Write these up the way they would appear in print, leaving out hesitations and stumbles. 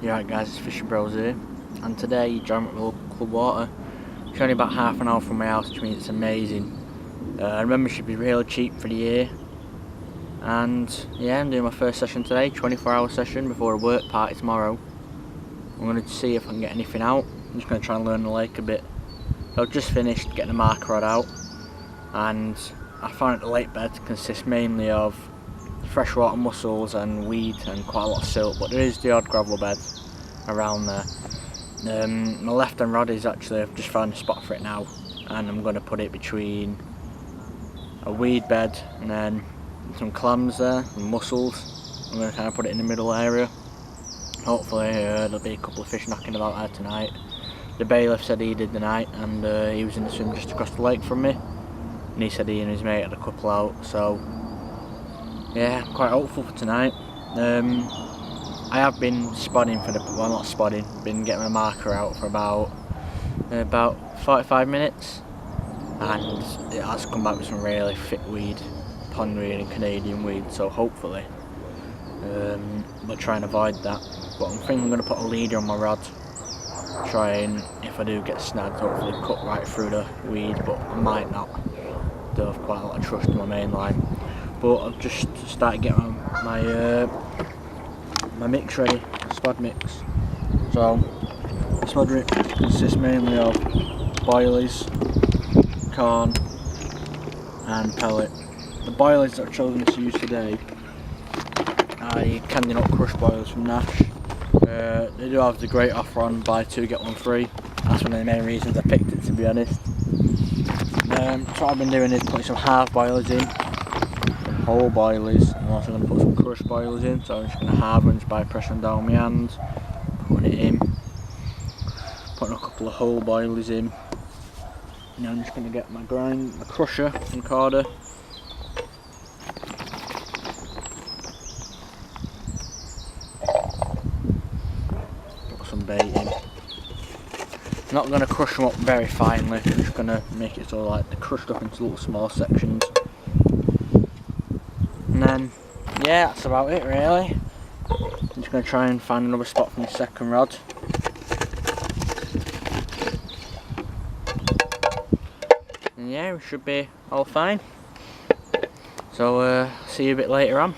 Yeah, right guys, it's Fishing Bros here, and today you join me at the local club water. It's only about half an hour from my house, which means it's amazing. Membership is really cheap for the year, and yeah, I'm doing my first session today, 24-hour session before a work party tomorrow. I'm going to see if I can get anything out. I'm just going to try and learn the lake a bit. So I've just finished getting the marker rod out, and I found that the lake bed consists mainly of freshwater mussels and weed and quite a lot of silt, but there is the odd gravel bed around there. My left hand rod is actually, I've just found a spot for it now, and I'm going to put it between a weed bed and then some clams there and mussels. I'm going to kind of put it in the middle area. Hopefully there'll be a couple of fish knocking about there tonight. The bailiff said he did the night, and he was in the swim just across the lake from me, and he said he and his mate had a couple out, so yeah, I'm quite hopeful for tonight. I have been spodding for not spodding, been getting my marker out for about 45 minutes, and it has come back with some really thick weed, pondweed and Canadian weed, so hopefully we'll try and avoid that. But I'm thinking I'm going to put a leader on my rod, try and, if I do get snagged, hopefully cut right through the weed, but I might not. I do have quite a lot of trust in my main line. But I've just started getting my mix ready, spod mix. So the spod mix consists mainly of boilies, corn and pellet. The boilies that I've chosen to use today are candy nut crush boilers from Nash. They do have the great offer on buy two get one free. That's one of the main reasons I picked it, to be honest. So what I've been doing is putting some half boilers in, whole boilies. I'm also going to put some crushed boilers in, so I'm just going to halve them by pressing down my hands, putting it in, putting a couple of whole boilers in. Now I'm just going to get my crusher and corder. Put some bait in. I'm not going to crush them up very finely, I'm just going to make it so like they're crushed up into little small sections. And then, yeah, that's about it really. I'm just going to try and find another spot for my second rod. And yeah, we should be all fine. So, see you a bit later on.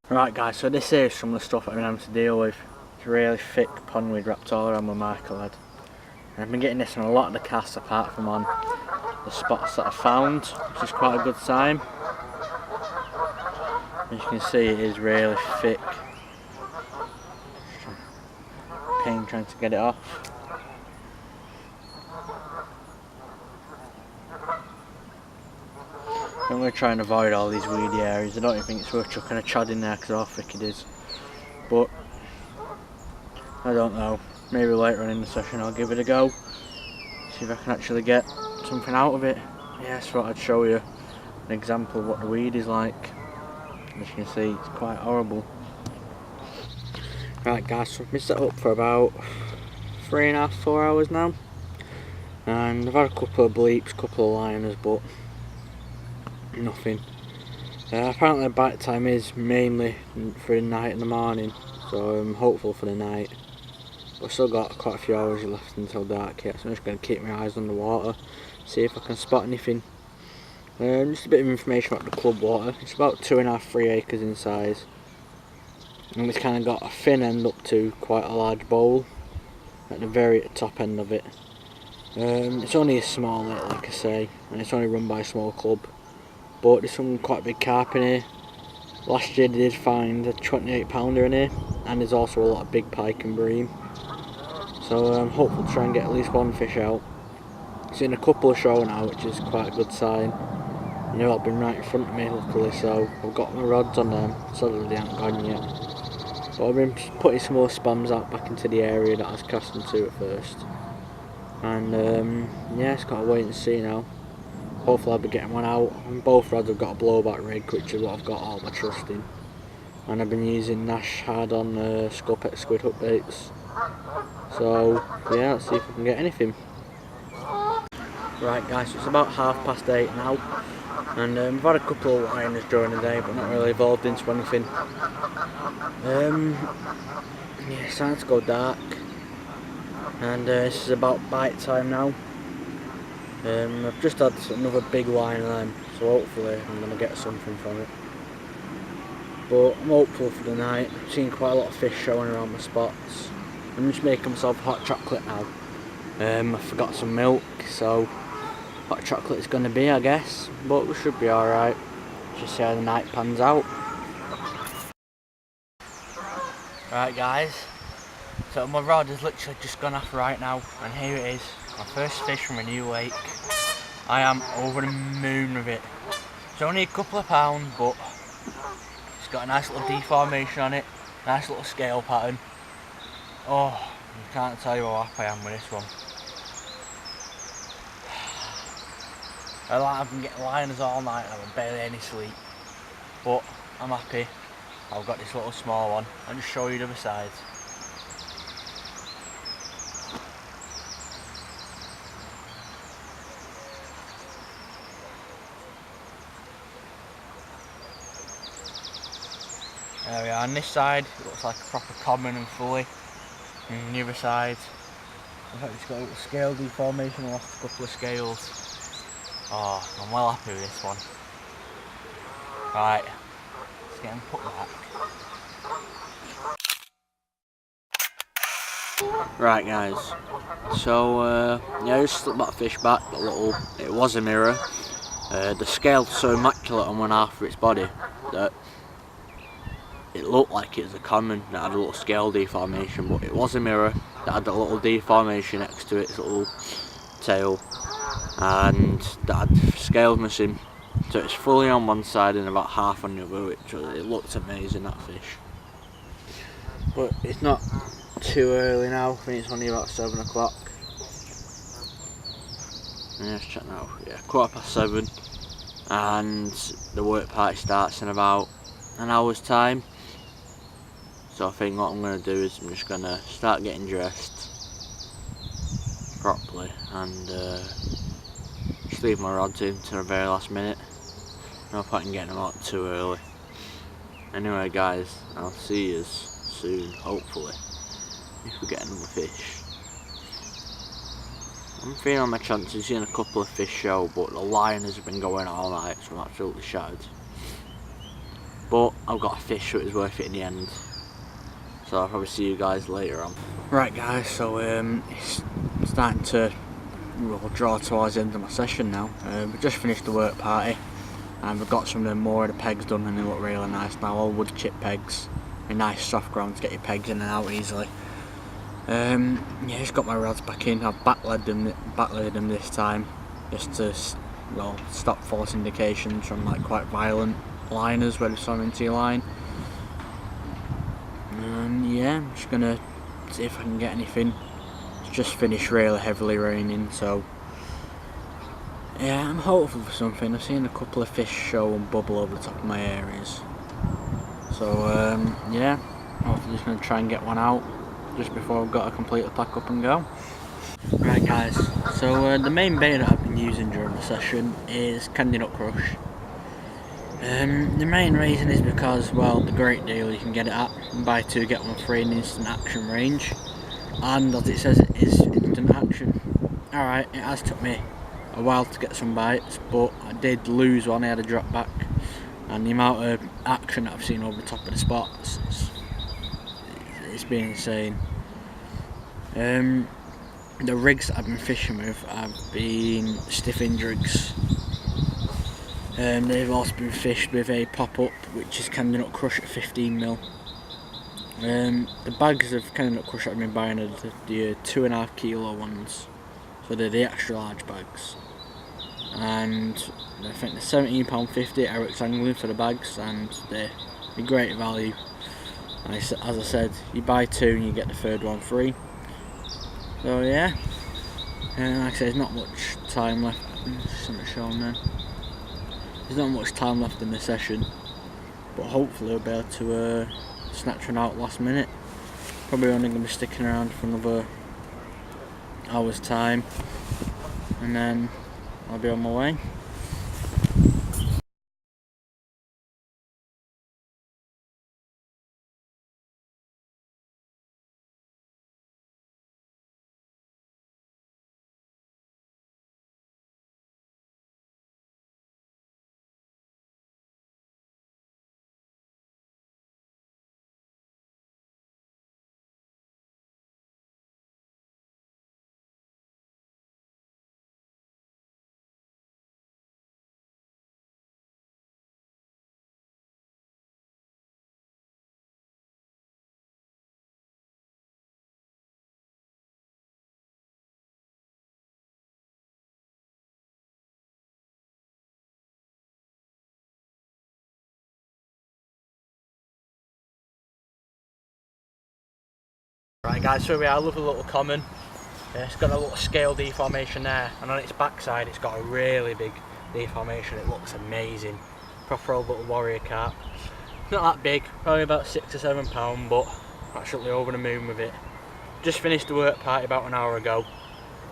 Right guys, so this is some of the stuff I've been having to deal with. It's really thick pondweed wrapped all around my marker lead. And I've been getting this on a lot of the casts apart from on the spots that I found, which is quite a good sign. As you can see, it is really thick. Pain trying to get it off. I'm going to try and avoid all these weedy areas. I don't even think it's worth chucking a chod in there because of how thick it is. But I don't know. Maybe later on in the session I'll give it a go. See if I can actually get something out of it. Yeah, so I'd show you an example of what the weed is like. As you can see, it's quite horrible. Right guys, so I've been set up for about 3.5 to 4 hours now. And I've had a couple of bleeps, a couple of liners, but nothing. Apparently the bite time is mainly for the night and the morning, so I'm hopeful for the night. I've still got quite a few hours left until dark yet, so I'm just going to keep my eyes on the water, see if I can spot anything. Just a bit of information about the club water. It's about 2.5–3 acres in size, and it's kind of got a thin end up to quite a large bowl at the very top end of it. It's only a small lake, like I say, and it's only run by a small club. But there's some quite big carp in here. Last year they did find a 28 pounder in here, and there's also a lot of big pike and bream. So I'm hopeful to try and get at least one fish out. Seen a couple of show now, which is quite a good sign. You know, I've been right in front of me luckily, so I've got my rods on them, so that they haven't gone yet. But I've been putting some more spams out back into the area that I was casting to at first. And yeah, it's got to wait and see now. Hopefully I'll be getting one out. And both rods have got a blowback rig, which is what I've got all my trust in. And I've been using Nash hard-on Sculpet squid hook baits. So yeah, let's see if we can get anything. Right guys, so it's about 8:30 now. And we've had a couple of liners during the day, but not really evolved into anything. Yeah, it's starting to go dark. And this is about bite time now. I've just had another big line of them, so hopefully I'm going to get something from it. But I'm hopeful for the night. I've seen quite a lot of fish showing around my spots. I'm just making myself hot chocolate now. I forgot some milk, so hot chocolate is going to be, I guess, but we should be alright. Just see how the night pans out. Right guys, so my rod has literally just gone off right now, and here it is, my first fish from a new lake. I am over the moon with it. It's only a couple of pounds, but it's got a nice little deformation on it, nice little scale pattern. Oh, I can't tell you how happy I am with this one. I've been getting liners all night and I've barely any sleep, but I'm happy. I've got this little small one. I'll just show you the other side. There we are. On this side it looks like a proper common and fully, and on the other side in fact it's got a little scale deformation. I lost a couple of scales. Oh, I'm well happy with this one. Right, let's get him put back. Right guys, so yeah, I just slipped that fish back a little. It was a mirror. The scale's so immaculate on one half of its body that it looked like it was a common that had a little scale deformation, but it was a mirror that had a little deformation next to its little tail, and that had scales missing, so it's fully on one side and about half on the other, which it looked amazing, that fish. But it's not too early now. I think it's only about 7 o'clock. Let's check now. Yeah, 7:15, and the work party starts in about an hour's time. So I think what I'm going to do is I'm just going to start getting dressed properly and just leave my rods in to the very last minute. I hope I can get them out too early. Anyway guys, I'll see you soon, hopefully, if we get another fish. I'm feeling on my chances, seeing a couple of fish show, but the liners have been going all night, so I'm absolutely shattered. But I've got a fish, so it was worth it in the end. So I'll probably see you guys later on. Right guys, so it's starting to draw towards the end of my session now. We just finished the work party and we've got some of the more of the pegs done, and they look really nice now, all wood chip pegs. A nice soft ground to get your pegs in and out easily. Yeah, just got my rods back in. I've backleaded them this time, just to, well, stop false indications from like quite violent liners where they swim into your line. And yeah, I'm just gonna see if I can get anything. It's just finished really heavily raining, so yeah, I'm hopeful for something. I've seen a couple of fish show and bubble over the top of my areas. So yeah, hopefully just going to try and get one out just before I've got to completely pack up and go. Right guys, so the main bait that I've been using during the session is Candy Nut Crush. The main reason is because, well, the great deal you can get it at, buy two get one free in instant action range, and as it says, it is instant action. Alright, it has took me a while to get some bites, but I did lose one. I had a drop back, and the amount of action that I've seen over the top of the spots, it's been insane. The rigs that I've been fishing with have been stiff end rigs. They've also been fished with a pop-up, which is Candy Nut Crush at 15mm. The bags of kind of crush I've been buying are the 2.5 kilo ones, so they're the extra large bags, and I think they're £17.50 at Eric's Angling for the bags, and they're great value. And as I said, you buy 2 and you get the 3rd one free. So yeah, and like I said, there's not much time left. Something shown then. There's not much time left in the session, but hopefully we'll be able to snatch one out last minute. Probably only going to be sticking around for another hour's time, and then I'll be on my way. Right guys, so we are, lovely little common. It's got a little scale deformation there, and on its backside it's got a really big deformation. It looks amazing. Proper old little warrior carp. Not that big, probably about £6 or £7, but I'm absolutely over the moon with it. Just finished the work party about an hour ago,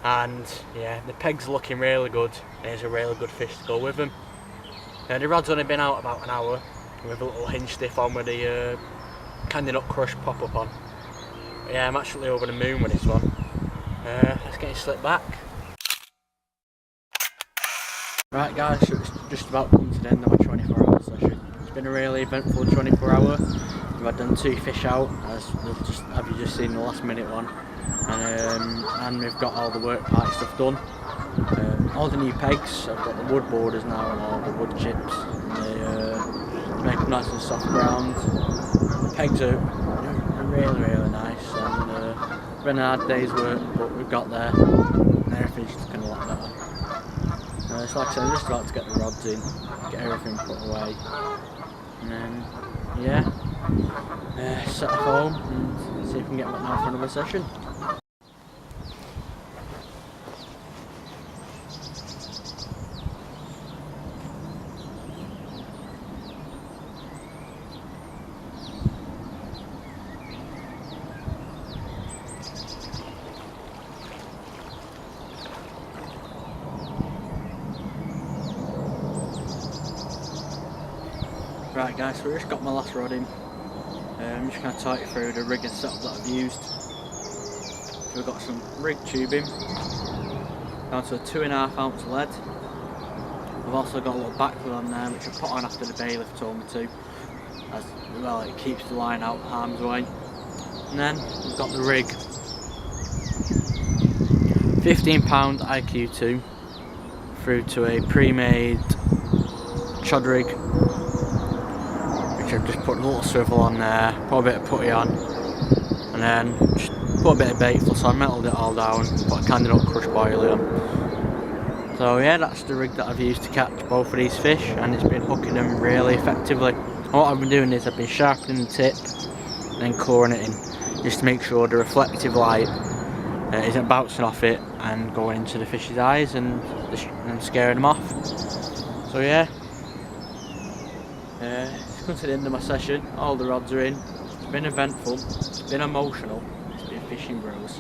and yeah, the peg's looking really good, and it's a really good fish to go with them. The rod's only been out about an hour, with a little hinge stiff on with the candy nut crush pop up on. Yeah, I'm actually over the moon with this one. Let's get it slipped back. Right guys, so it's just about come to the end of my 24-hour session. It's been a really eventful 24-hour. I've done 2 fish out, as you just seen the last minute one, and we've got all the work party stuff done. All the new pegs, I've got the wood borders now and all the wood chips. They make them nice and soft ground. The pegs are really nice, and it's been a hard day's work, but we've got there, and everything's just going to look better. So like I said, I'm just about to get the rods in, get everything put away, and then yeah, set off home and see if we can get back now for another session. Right guys, so I just got my last rod in. I'm just going to talk you through the rig and setup that I've used. So we've got some rig tubing, down to a 2.5 ounce lead. I've also got a little back lid on there, which I put on after the bailiff told me to, as well it keeps the line out of harm's way. And then we've got the rig, £15 IQ2 through to a pre-made chod rig, which I've just put a little swivel on there, put a bit of putty on, and then just put a bit of bait so I melted it all down, put a candy nut crush boilie on. So yeah, that's the rig that I've used to catch both of these fish, and it's been hooking them really effectively. And what I've been doing is I've been sharpening the tip and then coring it in, just to make sure the reflective light isn't bouncing off it and going into the fish's eyes and scaring them off. So yeah, it's come to the end of my session. All the rods are in. It's been eventful, it's been emotional, it's been fishing bros.